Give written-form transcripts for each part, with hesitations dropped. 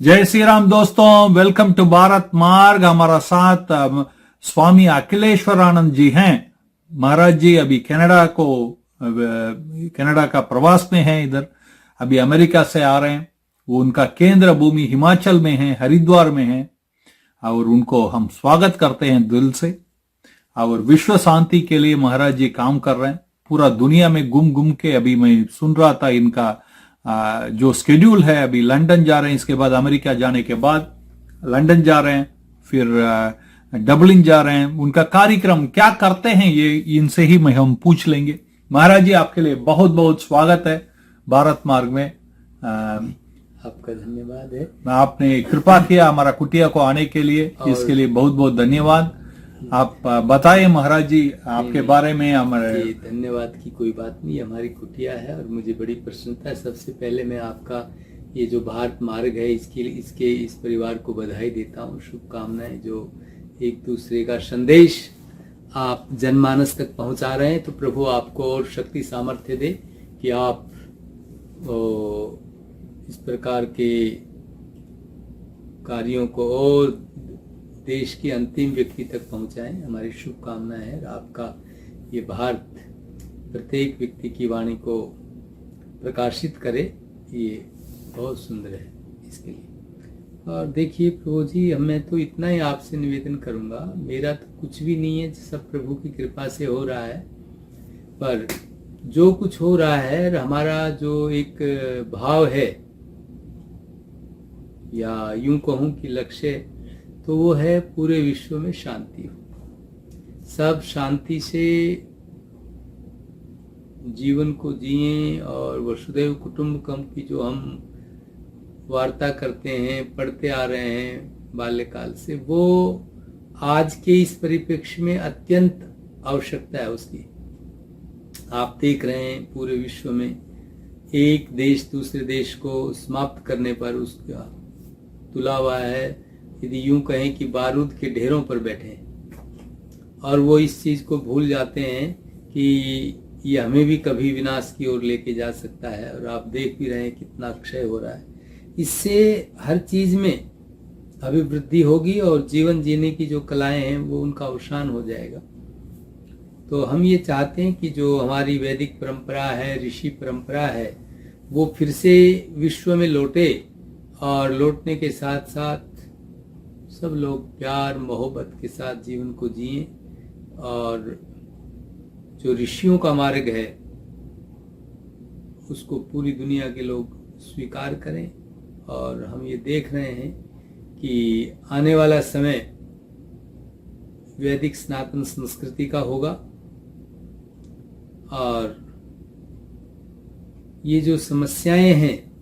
जय श्री राम दोस्तों, welcome to Bharat मार्ग। हमारा साथ स्वामी अखिलेश्वर आनंद जी हैं। महाराज जी अभी कनाडा का प्रवास में हैं। इधर अभी अमेरिका से आ रहे हैं। वो उनका केंद्र भूमि हिमाचल में है, हरिद्वार में है, और उनको हम स्वागत करते हैं दिल से। और विश्व शांति के लिए महाराज जी काम कर रहे हैं। पूरा दुनिया में घूम के अभी मैं सुन रहा था इनका जो स्केड्यूल है। अभी लंदन जा रहे हैं, इसके बाद अमेरिका जाने के बाद लंदन जा रहे हैं, फिर डबलिन जा रहे हैं। उनका कार्यक्रम क्या करते हैं ये इनसे ही हम पूछ लेंगे। महाराज जी आपके लिए बहुत बहुत स्वागत है भारत मार्ग में। आपका धन्यवाद है। आपने कृपा किया हमारा कुटिया को आने के लिए, इसके लिए बहुत बहुत धन्यवाद। आप बताएं महाराज जी आपके बारे में। हमारे धन्यवाद की कोई बात नहीं, हमारी कुटिया है और मुझे बड़ी प्रसन्नता है। सबसे पहले मैं आपका ये जो भारत मार्ग है इस परिवार को बधाई देता हूँ, शुभकामनाएं। जो एक दूसरे का संदेश आप जनमानस तक पहुंचा रहे हैं, तो प्रभु आपको और शक्ति सामर्थ्य दे कि आप इस प्रकार के कार्यों को और देश के अंतिम व्यक्ति तक पहुंचाएं। हमारी शुभकामनाएं है। आपका ये भारत प्रत्येक व्यक्ति की वाणी को प्रकाशित करे, ये बहुत सुंदर है इसके लिए। और देखिए प्रभु जी, मैं तो इतना ही आपसे निवेदन करूंगा, मेरा तो कुछ भी नहीं है, सब प्रभु की कृपा से हो रहा है। पर जो कुछ हो रहा है, हमारा जो एक भाव है, या यूं कहूं कि लक्ष्य, तो वो है पूरे विश्व में शांति हो। सब शांति से जीवन को जिए। और वसुधैव कुटुंबकम की जो हम वार्ता करते हैं, पढ़ते आ रहे हैं बाल्यकाल से, वो आज के इस परिप्रेक्ष्य में अत्यंत आवश्यकता है उसकी। आप देख रहे हैं पूरे विश्व में एक देश दूसरे देश को समाप्त करने पर उसका तुला हुआ है। यदि यूं कहें कि बारूद के ढेरों पर बैठे, और वो इस चीज को भूल जाते हैं कि ये हमें भी कभी विनाश की ओर लेके जा सकता है। और आप देख भी रहे हैं कितना क्षय हो रहा है। इससे हर चीज में अभिवृद्धि होगी और जीवन जीने की जो कलाएं हैं वो उनका अवसान हो जाएगा। तो हम ये चाहते हैं कि जो हमारी वैदिक परंपरा है, ऋषि परंपरा है, वो फिर से विश्व में लौटे। और लौटने के साथ साथ सब लोग प्यार मोहब्बत के साथ जीवन को जिए। और जो ऋषियों का मार्ग है उसको पूरी दुनिया के लोग स्वीकार करें। और हम ये देख रहे हैं कि आने वाला समय वैदिक सनातन संस्कृति का होगा। और ये जो समस्याएं हैं,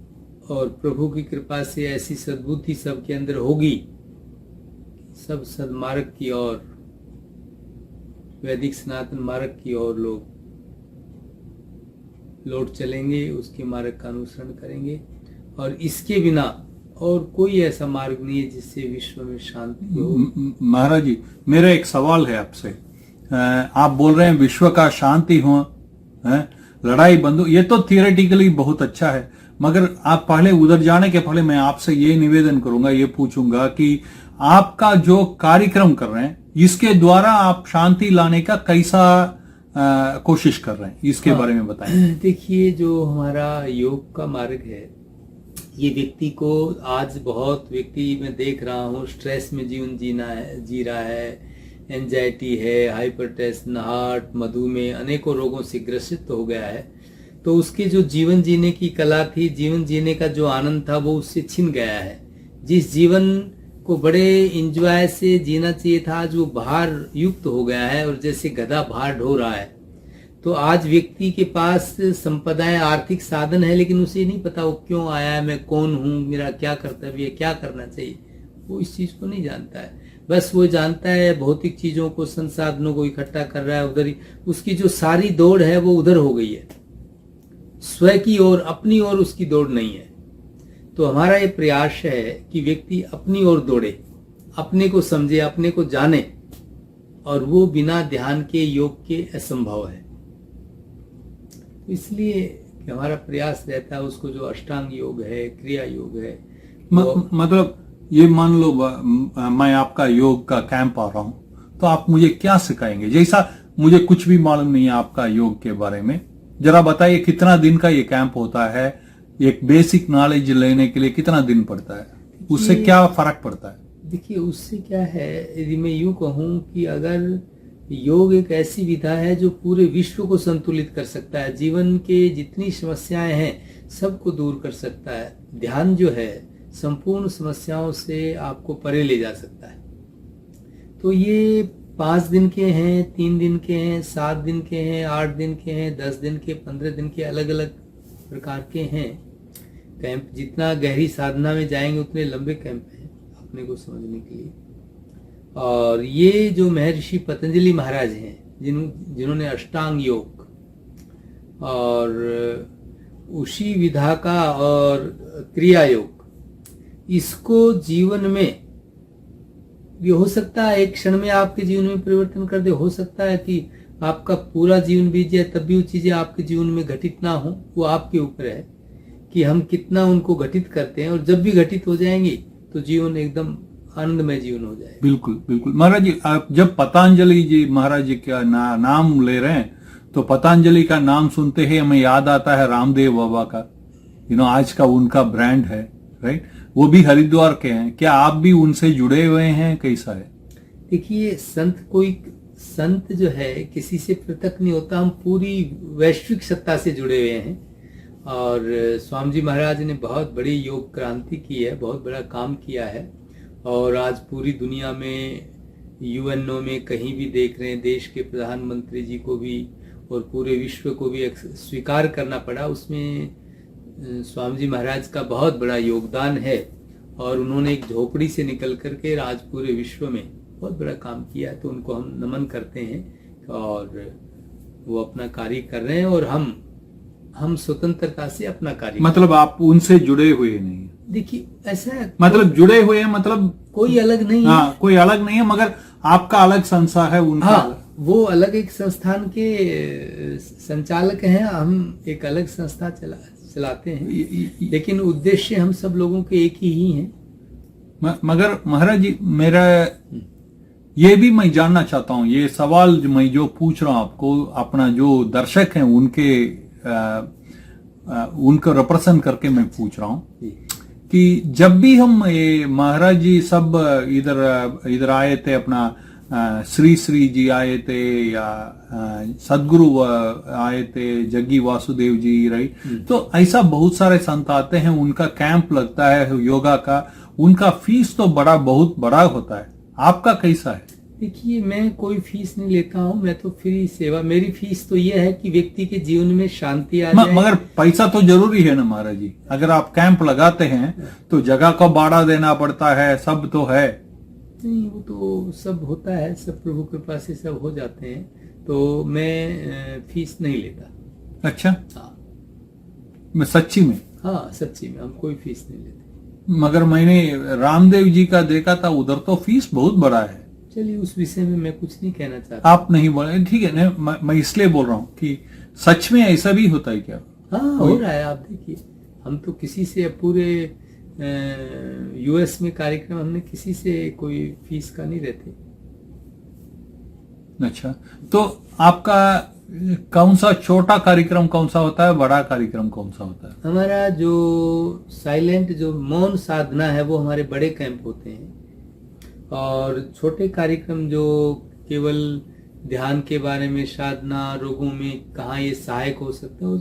और प्रभु की कृपा से ऐसी सद्बुद्धि सबके अंदर होगी, सब सदमार्ग की ओर, वैदिक सनातन मार्ग की ओर लोग लौट चलेंगे, उसके मार्ग का अनुसरण करेंगे। और इसके बिना और कोई ऐसा मार्ग नहीं है जिससे विश्व में शांति हो। महाराज जी, मेरा एक सवाल है आपसे। आप बोल रहे हैं विश्व का शांति हो, लड़ाई बंद हो, ये तो थियोरेटिकली बहुत अच्छा है। मगर आप पहले उधर जाने के पहले मैं आपसे ये निवेदन करूंगा, ये पूछूंगा कि आपका जो कार्यक्रम कर रहे हैं, इसके द्वारा आप शांति लाने का कैसा कोशिश कर रहे हैं, इसके बारे में बताएं। देखिए, जो हमारा योग का मार्ग है, ये व्यक्ति को आज बहुत व्यक्ति मैं देख रहा हूँ स्ट्रेस में जीवन जी रहा है, एंजाइटी है, हाइपरटेंशन, हार्ट, मधुमेह, अनेकों रोगों से ग्रसित हो गया है। तो उसके जो जीवन जीने की कला थी, जीवन जीने का जो आनंद था, वो उससे छिन गया है। जिस जीवन को बड़े एंजॉय से जीना चाहिए था, आज वो भार युक्त हो गया है, और जैसे गधा भार ढो रहा है। तो आज व्यक्ति के पास संपदाएं, आर्थिक साधन है, लेकिन उसे नहीं पता वो क्यों आया है, मैं कौन हूँ, मेरा क्या कर्तव्य है, क्या करना चाहिए, वो इस चीज को नहीं जानता है। बस वो जानता है भौतिक चीजों को, संसाधनों को इकट्ठा कर रहा है, उधर ही उसकी जो सारी दौड़ है वो उधर हो गई है। स्व की ओर, अपनी ओर उसकी दौड़ नहीं है। तो हमारा ये प्रयास है कि व्यक्ति अपनी ओर दौड़े, अपने को समझे, अपने को जाने, और वो बिना ध्यान के, योग के असंभव है। इसलिए हमारा प्रयास रहता है उसको जो अष्टांग योग है, क्रिया योग है, मतलब ये मान लो मैं आपका योग का कैंप आ रहा हूं, तो आप मुझे क्या सिखाएंगे? जैसा मुझे कुछ भी मालूम नहीं है आपका योग के बारे में, जरा बताइए कितना दिन का ये कैंप होता है, एक बेसिक नॉलेज लेने के लिए कितना दिन पड़ता है, उससे क्या फर्क पड़ता है? देखिए, उससे क्या है, यदि मैं यूं कहूं कि अगर योग एक ऐसी विधा है जो पूरे विश्व को संतुलित कर सकता है, जीवन के जितनी समस्याएं हैं सबको दूर कर सकता है। ध्यान जो है संपूर्ण समस्याओं से आपको परे ले जा सकता है। तो ये 5 दिन के हैं, 3 दिन के हैं, 7 दिन के हैं, 8 दिन के हैं, 10 दिन के, 15 दिन के, अलग अलग प्रकार के हैं कैंप। जितना गहरी साधना में जाएंगे उतने लंबे कैंप हैं अपने को समझने के लिए। और ये जो महर्षि पतंजलि महाराज हैं, जिन्होंने अष्टांग योग और उसी विधा का और क्रिया योग, इसको जीवन में भी हो सकता है एक क्षण में आपके जीवन में परिवर्तन कर दे, हो सकता है कि आपका पूरा जीवन बीत जाए तब भी वो चीजें आपके जीवन में घटित ना हो। वो आपके ऊपर है कि हम कितना उनको घटित करते हैं, और जब भी घटित हो जाएंगी तो जीवन एकदम आनंदमय जीवन हो जाएगा। बिल्कुल बिल्कुल महाराज जी, आप जब पतंजलि जी महाराज जी का नाम ले रहे हैं, तो पतंजलि का नाम सुनते ही हमें याद आता है रामदेव बाबा का। आज का उनका ब्रांड है, राइट? वो भी हरिद्वार के हैं। क्या आप भी उनसे जुड़े हुए हैं, कैसा है? देखिए, संत जो है किसी से पृथक नहीं होता, हम पूरी वैश्विक सत्ता से जुड़े हुए हैं। और स्वामी जी महाराज ने बहुत बड़ी योग क्रांति की है, बहुत बड़ा काम किया है। और आज पूरी दुनिया में यूएनओ में कहीं भी देख रहे हैं, देश के प्रधानमंत्री जी को भी और पूरे विश्व को भी स्वीकार करना पड़ा, उसमें स्वामी जी महाराज का बहुत बड़ा योगदान है। और उन्होंने एक झोपड़ी से निकल करके आज पूरे विश्व में बहुत बड़ा काम किया है। तो उनको हम नमन करते हैं और वो अपना कार्य कर रहे हैं, और हम स्वतंत्रता से अपना कार्य। मतलब आप उनसे जुड़े हुए नहीं? देखिए, ऐसा है, मतलब जुड़े हुए हैं, मतलब कोई अलग नहीं है। हाँ, कोई अलग नहीं है, मगर आपका अलग संस्था है, उनका हाँ, वो अलग एक संस्थान के संचालक हैं, हम एक अलग संस्था चलाते हैं, लेकिन उद्देश्य हम सब लोगों के एक ही हैं। मगर महाराज जी, मेरा ये भी मैं जानना चाहता हूँ, ये सवाल मैं जो पूछ रहा हूँ आपको, अपना जो दर्शक हैं उनको रिप्रेजेंट करके मैं पूछ रहा हूँ कि जब भी हम ये महाराज जी सब इधर आए थे, अपना श्री जी आए थे, या सदगुरु आए थे, जग्गी वासुदेव जी, राइट? तो ऐसा बहुत सारे संत आते हैं, उनका कैंप लगता है योगा का, उनका फीस तो बहुत बड़ा होता है। आपका कैसा है? देखिए, मैं कोई फीस नहीं लेता हूँ, मैं तो फ्री सेवा। मेरी फीस तो यह है कि व्यक्ति के जीवन में शांति आ जाए। मगर पैसा तो जरूरी है ना महाराज जी, अगर आप कैंप लगाते हैं तो जगह का भाड़ा देना पड़ता है, सब तो है। नहीं, वो तो सब होता है, सब प्रभु कृपा से सब हो जाते हैं, तो मैं फीस नहीं लेता। अच्छा, हाँ, मैं सच्ची में? हाँ, सच्ची में हम कोई फीस नहीं लेते। मगर मैंने रामदेव जी का देखा था, उधर तो फीस बहुत बड़ा है। चलिए, उस विषय में मैं कुछ नहीं कहना चाहता। आप नहीं बोले, ठीक है ना, मैं इसलिए बोल रहा हूँ कि सच में ऐसा भी होता है क्या? हाँ, हो रहा है। आप देखिए, हम तो किसी से पूरे यूएस में कार्यक्रम हमने किसी से कोई फीस का नहीं रहते। अच्छा, तो आपका कौन सा छोटा कार्यक्रम कौन सा होता है, बड़ा कार्यक्रम कौन सा होता है? हमारा जो साइलेंट, जो मौन साधना है, वो हमारे बड़े कैंप होते हैं। और छोटे कार्यक्रम जो केवल ध्यान के बारे में, साधना, रोगों में कहाँ ये सहायक हो सकता है,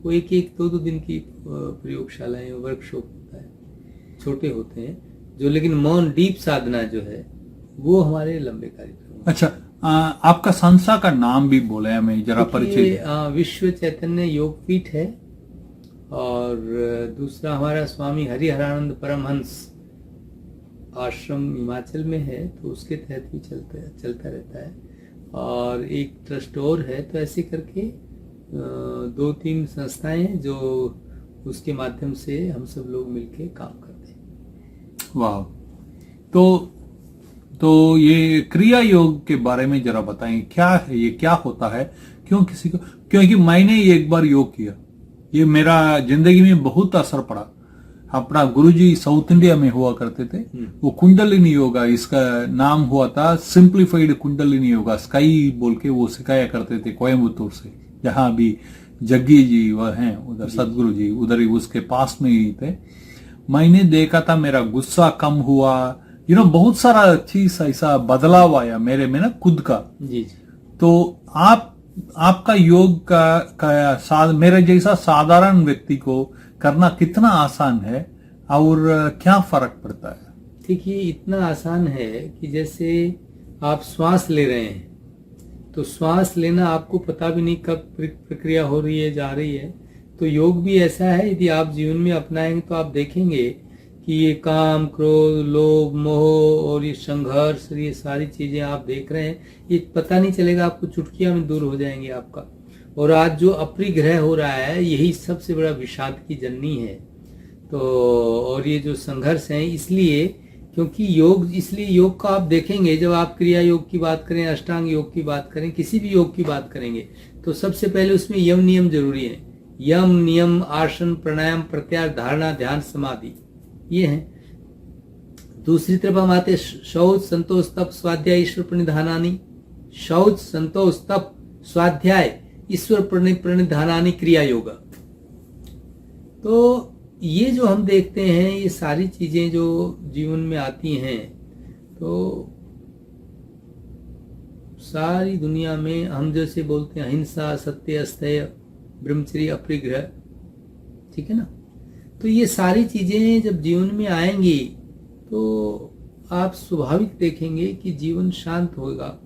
वो एक 2 दिन की प्रयोगशालाएं, वर्कशॉप होता है, छोटे होते हैं जो। लेकिन मौन डीप साधना जो है वो हमारे लंबे कार्यक्रम। अच्छा, आपका संस्था का नाम भी बोले हमें जरा परिचय। विश्व चैतन्य योग पीठ है, और दूसरा हमारा स्वामी हरिहरानंद परमहंस आश्रम हिमाचल में है, तो उसके तहत भी चलता रहता है। और एक ट्रस्ट और है, तो ऐसे करके 2-3 संस्थाएं हैं जो उसके माध्यम से हम सब लोग मिलके काम करते हैं। वाह, तो ये क्रिया योग के बारे में जरा बताएं, क्या है ये, क्या होता है, क्यों किसी को? क्योंकि मैंने एक बार योग किया, ये मेरा जिंदगी में बहुत असर पड़ा। अपना गुरुजी साउथ इंडिया में हुआ करते थे, वो कुंडलिनी योगा, इसका नाम हुआ था सिंप्लीफाइड कुंडलिनी योगा, स्काई बोल के वो सिखाया करते थे कोयम्बतूर से, जहां अभी जग्गी जी वह हैं उधर, सदगुरु जी उधर ही उसके पास में ही थे। मैंने देखा था, मेरा गुस्सा कम हुआ, बहुत सारा चीज ऐसा बदलाव आया मेरे में ना खुद का। जी। तो आपका योग का मेरे जैसा साधारण व्यक्ति को करना कितना आसान है और क्या फर्क पड़ता है? देखिए, इतना आसान है कि जैसे आप श्वास ले रहे हैं तो श्वास लेना आपको पता भी नहीं कब प्रक्रिया हो रही है, जा रही है। तो योग भी ऐसा है, यदि आप जीवन में अपनाएंगे तो आप देखेंगे कि ये काम, क्रोध, लोभ, मोह और ये संघर्ष, ये सारी चीजें आप देख रहे हैं, ये पता नहीं चलेगा आपको, चुटकिया में दूर हो जाएंगे आपका। और आज जो अपरिग्रह हो रहा है, यही सबसे बड़ा विषाद की जननी है। तो और ये जो संघर्ष है, इसलिए क्योंकि इसलिए योग का आप देखेंगे, जब आप क्रिया योग की बात करें, अष्टांग योग की बात करें, किसी भी योग की बात करेंगे, तो सबसे पहले उसमें यम नियम जरूरी है। यम नियम, आसन, प्राणायाम, प्रत्याहार, धारणा, ध्यान, समाधि, ये है। दूसरी तरफ हम आते शौच, संतोष, तप, स्वाध्याय, ईश्वर प्रणिधानानि। शौच, संतोष, तप, स्वाध्याय, ईश्वर प्रणिधानानि, क्रिया योगा। तो ये जो हम देखते हैं, ये सारी चीजें जो जीवन में आती हैं, तो सारी दुनिया में हम जैसे बोलते हैं अहिंसा, सत्य, अस्थेय, ब्रह्मचर्य, अपरिग्रह, ठीक है ना। तो ये सारी चीजें जब जीवन में आएंगी तो आप स्वाभाविक देखेंगे कि जीवन शांत होगा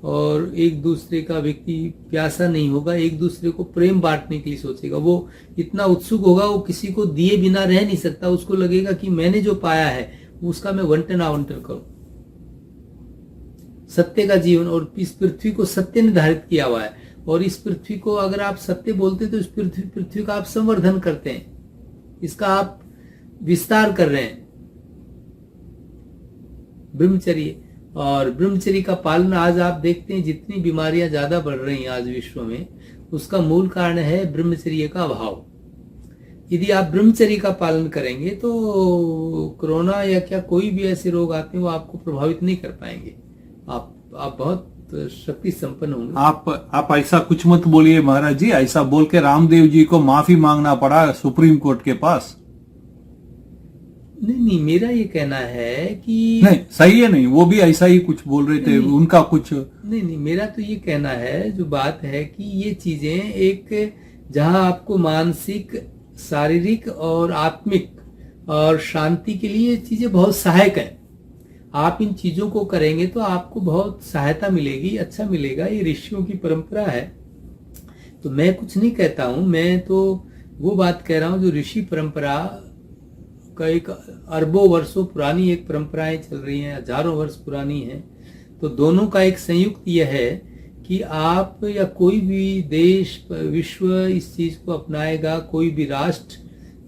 और एक दूसरे का व्यक्ति प्यासा नहीं होगा, एक दूसरे को प्रेम बांटने के लिए सोचेगा। वो इतना उत्सुक होगा, वो किसी को दिए बिना रह नहीं सकता। उसको लगेगा कि मैंने जो पाया है उसका मैं वंटन आवंटन करूं। सत्य का जीवन, और इस पृथ्वी को सत्य निर्धारित किया हुआ है, और इस पृथ्वी को अगर आप सत्य बोलते तो इस पृथ्वी का आप संवर्धन करते हैं, इसका आप विस्तार कर रहे हैं। ब्रह्मचर्य, और ब्रह्मचर्य का पालन आज आप देखते हैं, जितनी बीमारियां ज्यादा बढ़ रही हैं आज विश्व में, उसका मूल कारण है ब्रह्मचर्य का अभाव। यदि आप ब्रह्मचर्य का पालन करेंगे तो कोरोना या क्या कोई भी ऐसे रोग आते हैं वो आपको प्रभावित नहीं कर पाएंगे। आप बहुत शक्ति संपन्न होंगे। आप ऐसा कुछ मत बोलिए महाराज जी, ऐसा बोल के रामदेव जी को माफी मांगना पड़ा सुप्रीम कोर्ट के पास। नहीं, मेरा ये कहना है कि नहीं, सही है, नहीं, वो भी ऐसा ही कुछ बोल रहे थे, उनका कुछ नहीं, मेरा तो ये कहना है, जो बात है कि ये चीजें एक, जहां आपको मानसिक, शारीरिक और आत्मिक और शांति के लिए ये चीजें बहुत सहायक है। आप इन चीजों को करेंगे तो आपको बहुत सहायता मिलेगी, अच्छा मिलेगा। ये ऋषियों की परंपरा है। तो मैं कुछ नहीं कहता हूं, मैं तो वो बात कह रहा हूं जो ऋषि परंपरा का एक अरबों वर्षों पुरानी एक परंपराएं चल रही हैं, हजारों वर्ष पुरानी है। तो दोनों का एक संयुक्त यह है कि आप या कोई भी देश, विश्व इस चीज को अपनाएगा, कोई भी राष्ट्र,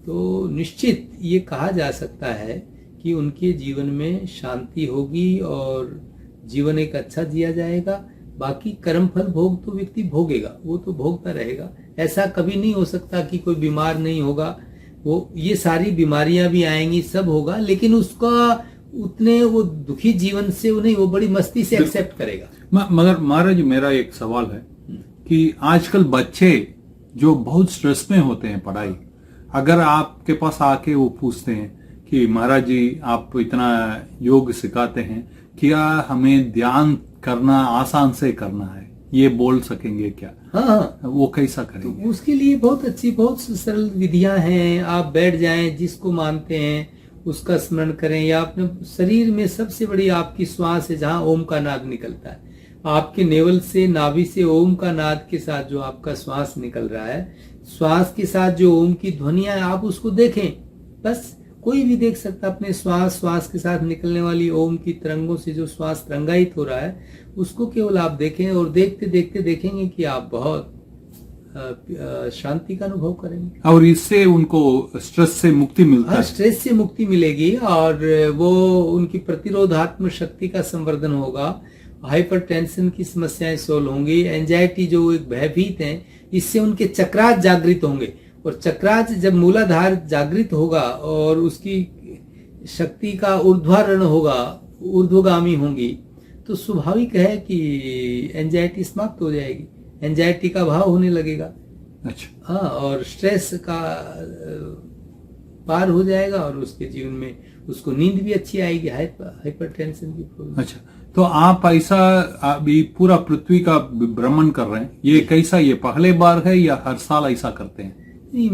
तो निश्चित ये कहा जा सकता है कि उनके जीवन में शांति होगी और जीवन एक अच्छा जिया जाएगा। बाकी कर्म फल भोग तो व्यक्ति भोगेगा, वो तो भोगता रहेगा। ऐसा कभी नहीं हो सकता कि कोई बीमार नहीं होगा, वो ये सारी बीमारियां भी आएंगी, सब होगा, लेकिन उसका उतने वो दुखी जीवन से उन्हें वो बड़ी मस्ती से एक्सेप्ट करेगा। मगर महाराज, मेरा एक सवाल है कि आजकल बच्चे जो बहुत स्ट्रेस में होते हैं पढ़ाई, अगर आपके पास आके वो पूछते हैं कि महाराज जी आप इतना योग सिखाते हैं, क्या हमें ध्यान करना आसान से करना है, ये बोल सकेंगे क्या? हाँ, वो कैसा करेंगे? तो उसके लिए बहुत अच्छी, बहुत सरल विधियां हैं। आप बैठ जाएं, जिसको मानते हैं उसका स्मरण करें, या अपने शरीर में सबसे बड़ी आपकी श्वास है, जहां ओम का नाद निकलता है। आपके नेवल से, नाभि से ओम का नाद के साथ जो आपका श्वास निकल रहा है, श्वास के साथ जो ओम की ध्वनियां है, आप उसको देखें। बस कोई भी देख सकता अपने श्वास के साथ निकलने वाली ओम की तरंगों से जो श्वास तरंगायित हो रहा है, उसको केवल आप देखें, और देखते देखते देखेंगे कि आप बहुत शांति का अनुभव करेंगे। और इससे उनको स्ट्रेस से मुक्ति मिलता है। स्ट्रेस से मुक्ति मिलेगी, और वो उनकी प्रतिरोधात्मक शक्ति का संवर्धन होगा। हाइपरटेंशन की समस्याएं सोल्व होंगी। एंजाइटी जो एक भयभीत हैं, इससे उनके चक्रास जागृत होंगे, और चक्रार्थ जब मूलाधार जागृत होगा और उसकी शक्ति का ऊर्ध्वारोहण होगा, ऊर्ध्वगामी होंगी, तो स्वाभाविक है कि एंजाइटी समाप्त हो जाएगी, एंजाइटी का भाव होने लगेगा। अच्छा। हाँ, और स्ट्रेस का पार हो जाएगा और उसके जीवन में उसको नींद भी अच्छी आएगी, हाइपरटेंशन की प्रॉब्लम। अच्छा, तो आप ऐसा अभी पूरा पृथ्वी का भ्रमण कर रहे हैं, ये कैसा, ये पहले बार है या हर साल ऐसा करते हैं? नहीं,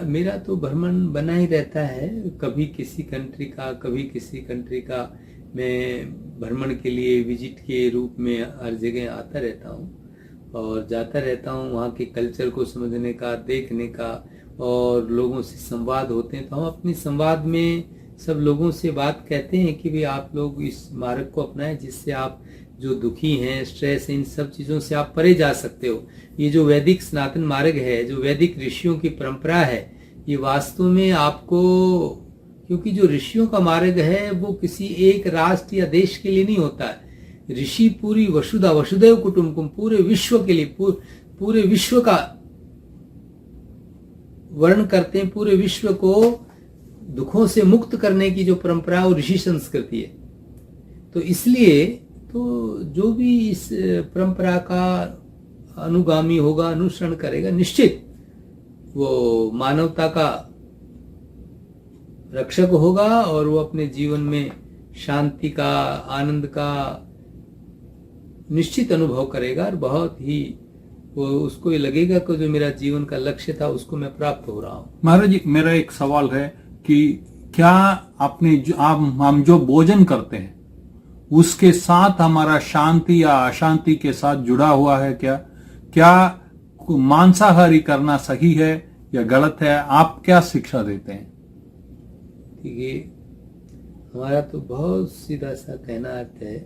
मेरा तो भ्रमण बना ही रहता है, कभी किसी कंट्री का, कभी किसी कंट्री का। मैं भ्रमण के लिए विजिट के रूप में हर जगह आता रहता हूँ और जाता रहता हूँ, वहाँ के कल्चर को समझने का, देखने का, और लोगों से संवाद होते हैं। तो हम अपनी संवाद में सब लोगों से बात कहते हैं कि भाई आप लोग इस मार्ग को अपनाएं, जिससे आप जो दुखी हैं, स्ट्रेस है, इन सब चीज़ों से आप परे जा सकते हो। ये जो वैदिक सनातन मार्ग है, जो वैदिक ऋषियों की परंपरा है, ये वास्तव में आपको, क्योंकि जो ऋषियों का मार्ग है वो किसी एक राष्ट्र या देश के लिए नहीं होता है। ऋषि पूरी वसुधैव कुटुंबकम, पूरे विश्व के लिए, पूरे विश्व का वर्णन करते हैं। पूरे विश्व को दुखों से मुक्त करने की जो परंपरा, वो ऋषि संस्कृति है। तो इसलिए तो जो भी इस परंपरा का अनुगामी होगा, अनुसरण करेगा, निश्चित वो मानवता का रक्षक होगा और वो अपने जीवन में शांति का, आनंद का निश्चित अनुभव करेगा और बहुत ही वो उसको ये लगेगा कि जो मेरा जीवन का लक्ष्य था उसको मैं प्राप्त हो रहा हूँ। महाराज जी, मेरा एक सवाल है कि क्या आपने हम जो भोजन करते हैं उसके साथ हमारा शांति या अशांति के साथ जुड़ा हुआ है? क्या मांसाहारी करना सही है या गलत है? आप क्या शिक्षा देते हैं? देखिए, हमारा तो बहुत सीधा सा कहना अर्थ है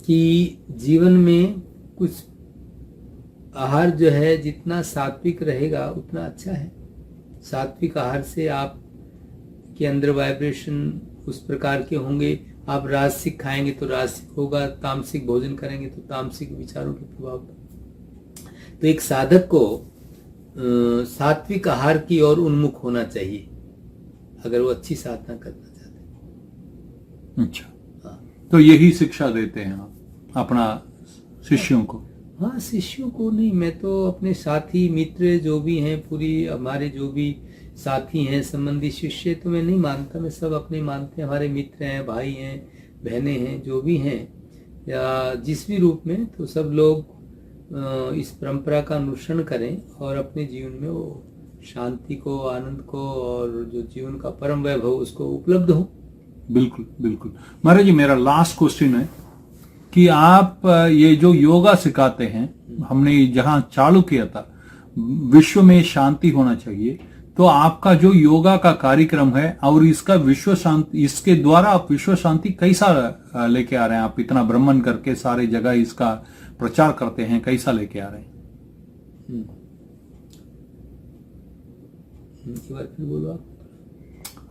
कि जीवन में कुछ आहार जो है जितना सात्विक रहेगा उतना अच्छा है। सात्विक आहार से आप के अंदर वाइब्रेशन उस प्रकार के होंगे। आप राजसिक खाएंगे तो राजसिक होगा, तामसिक भोजन करेंगे तो तामसिक विचारों के प्रभाव। तो एक साधक को सात्विक आहार की ओर उन्मुख होना चाहिए अगर वो अच्छी साधना करना चाहते हैं। अच्छा, हाँ। तो यही शिक्षा देते हैं आप अपना शिष्यों को? हाँ, शिष्यों को नहीं, मैं तो अपने साथी मित्र जो भी हैं, पूरी हमारे जो भी साथी हैं, संबंधी, शिष्य तो मैं नहीं मानता, मैं सब अपने मानते हैं। हमारे मित्र हैं, भाई हैं, बहनें हैं, जो भी हैं या जिस भी रूप में, तो सब लोग इस परंपरा का अनुसरण करें और अपने जीवन में वो शांति को, आनंद को और जो जीवन का परम वैभव उसको उपलब्ध हो। बिल्कुल बिल्कुल। महाराज जी, मेरा लास्ट क्वेश्चन है कि आप ये जो योगा सिखाते हैं, हमने जहां चालू किया था विश्व में शांति होना चाहिए, तो आपका जो योगा का कार्यक्रम है और इसका विश्व शांति, इसके द्वारा आप विश्व शांति कैसा लेके आ रहे हैं? आप इतना भ्रमण करके सारे जगह इसका प्रचार करते हैं, कैसा लेके आ रहे हैं? एक बार फिर बोलो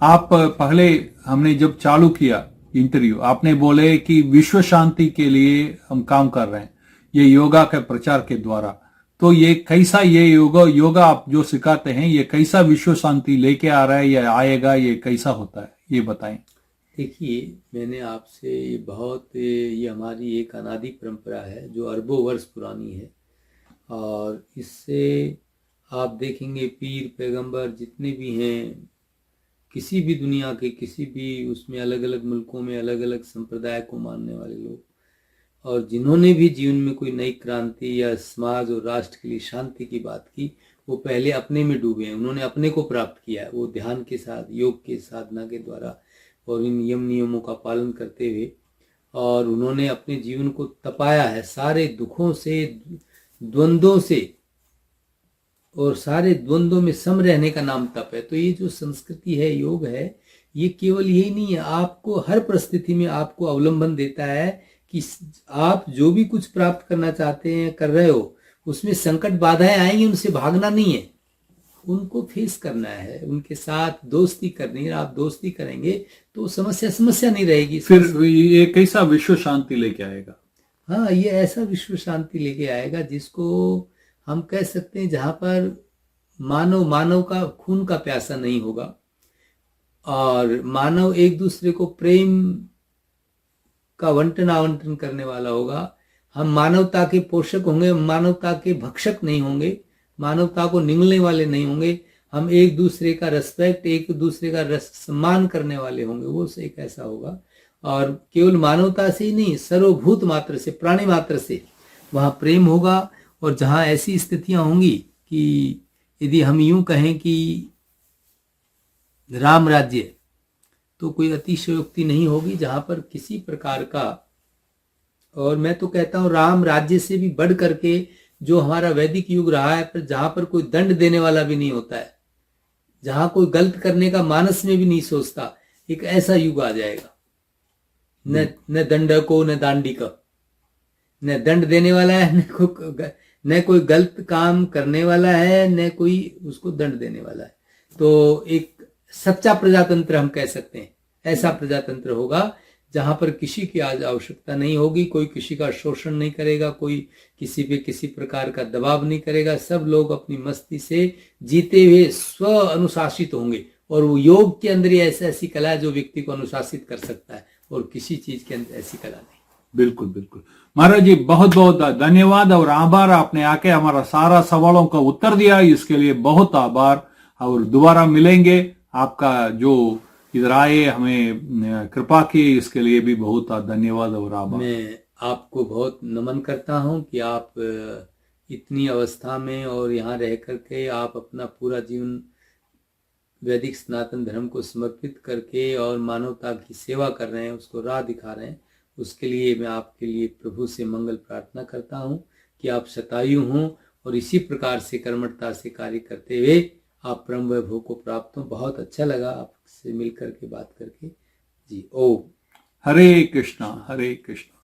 आप पहले हमने जब चालू किया इंटरव्यू, आपने बोले कि विश्व शांति के लिए हम काम कर रहे हैं ये योगा के प्रचार के द्वारा। तो ये कैसा, ये योगा आप जो सिखाते हैं ये कैसा विश्व शांति लेके आ रहा है या आएगा, ये कैसा होता है, ये बताएं। देखिए, मैंने आपसे ये हमारी एक अनादि परंपरा है जो अरबों वर्ष पुरानी है और इससे आप देखेंगे पीर पैगंबर जितने भी हैं, किसी भी दुनिया के किसी भी उसमें, अलग अलग मुल्कों में अलग अलग संप्रदाय को मानने वाले लोग, और जिन्होंने भी जीवन में कोई नई क्रांति या समाज और राष्ट्र के लिए शांति की बात की, वो पहले अपने में डूबे हैं। उन्होंने अपने को प्राप्त किया है, वो ध्यान के साथ, योग के साधना के द्वारा और इन नियमों का पालन करते हुए, और उन्होंने अपने जीवन को तपाया है सारे दुखों से, द्वंद्वों से, और सारे द्वंद्वों में सम रहने का नाम तप है। तो ये जो संस्कृति है, योग है, ये केवल यही नहीं है, आपको हर परिस्थिति में आपको अवलंबन देता है कि आप जो भी कुछ प्राप्त करना चाहते हैं, कर रहे हो, उसमें संकट बाधाएं आएंगी, उनसे भागना नहीं है, उनको फेस करना है, उनके साथ दोस्ती करनी है। आप दोस्ती करेंगे तो समस्या नहीं रहेगी। फिर ये कैसा विश्व शांति लेके आएगा? हाँ, ये ऐसा विश्व शांति लेके आएगा जिसको हम कह सकते हैं जहां पर मानव का खून का प्यासा नहीं होगा और मानव एक दूसरे को प्रेम का वंटन आवंटन करने वाला होगा, हम मानवता के पोषक होंगे, मानवता के भक्षक नहीं होंगे, मानवता को निगलने वाले नहीं होंगे, हम एक दूसरे का रेस्पेक्ट, एक दूसरे का सम्मान करने वाले होंगे, वो एक ऐसा होगा। और केवल मानवता से ही नहीं, सर्वभूत मात्र से, प्राणी मात्र से वहां प्रेम होगा। और जहां ऐसी स्थितियां होंगी कि यदि हम यूं कहें कि राम राज्य, तो कोई अतिशयोक्ति नहीं होगी, जहां पर किसी प्रकार का, और मैं तो कहता हूं राम राज्य से भी बढ़ करके जो हमारा वैदिक युग रहा है, पर जहां पर कोई दंड देने वाला भी नहीं होता है, जहां कोई गलत करने का मानस में भी नहीं सोचता, एक ऐसा युग आ जाएगा। न दंड को न दांडी का, न दंड देने वाला है, न कोई गलत काम करने वाला है, न कोई उसको दंड देने वाला है। तो एक सच्चा प्रजातंत्र हम कह सकते हैं, ऐसा प्रजातंत्र होगा जहां पर किसी की आज आवश्यकता नहीं होगी, कोई किसी का शोषण नहीं करेगा, कोई किसी पे किसी प्रकार का दबाव नहीं करेगा, सब लोग अपनी मस्ती से जीते हुए स्व अनुशासित होंगे। और वो योग के अंदर ही ऐसी कला है जो व्यक्ति को अनुशासित कर सकता है, और किसी चीज के अंदर ऐसी कला नहीं। बिल्कुल बिल्कुल महाराज जी, बहुत बहुत धन्यवाद और आभार, आपने आके हमारा सारा सवालों का उत्तर दिया, इसके लिए बहुत आभार। और दोबारा मिलेंगे, आपका जो इधर आए हमें कृपा की, इसके लिए भी बहुत धन्यवाद और आभार। मैं आपको बहुत नमन करता हूं कि आप इतनी अवस्था में और यहाँ रह करके आप अपना पूरा जीवन वैदिक सनातन धर्म को समर्पित करके और मानवता की सेवा कर रहे हैं, उसको राह दिखा रहे हैं। उसके लिए मैं आपके लिए प्रभु से मंगल प्रार्थना करता हूं कि आप शतायु हों और इसी प्रकार से कर्मठता से कार्य करते हुए आप परम वैभव को प्राप्त हो। बहुत अच्छा लगा आपसे मिल करके, बात करके जी। ओम हरे कृष्णा हरे कृष्णा।